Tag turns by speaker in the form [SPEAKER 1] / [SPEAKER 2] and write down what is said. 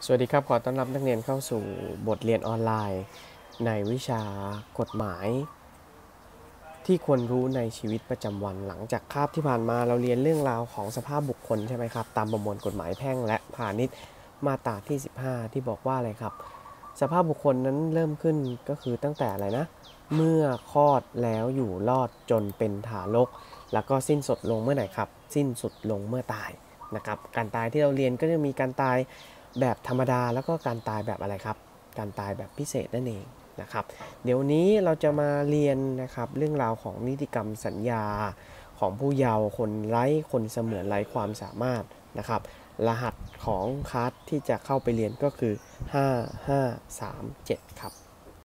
[SPEAKER 1] สวัสดีครับขอต้อนรับนักเรียนเข้าสู่บทเรียนออนไลน์ในวิชากฎหมายที่ควรรู้ในชีวิตประจำวันหลังจากคาบที่ผ่านมาเราเรียนเรื่องราวของสภาพบุคคลใช่ไหมครับตามประมวลกฎหมายแพ่งและพาณิชย์มาตราที่15ที่บอกว่าอะไรครับสภาพบุคคลนั้นเริ่มขึ้นก็คือตั้งแต่อะไรนะเมื่อคลอดแล้วอยู่รอดจนเป็นทารกแล้วก็สิ้นสุดลงเมื่อไหร่ครับสิ้นสุดลงเมื่อตายนะครับการตายที่เราเรียนก็จะมีการตายแบบธรรมดาแล้วก็การตายแบบอะไรครับการตายแบบพิเศษนั่นเองนะครับเดี๋ยวนี้เราจะมาเรียนนะครับเรื่องราวของนิติกรรมสัญญาของผู้เยาว์คนไร้คนเสมือนไร้ความสามารถนะครับรหัสของคัสที่จะเข้าไปเรียนก็คือ5537ครับ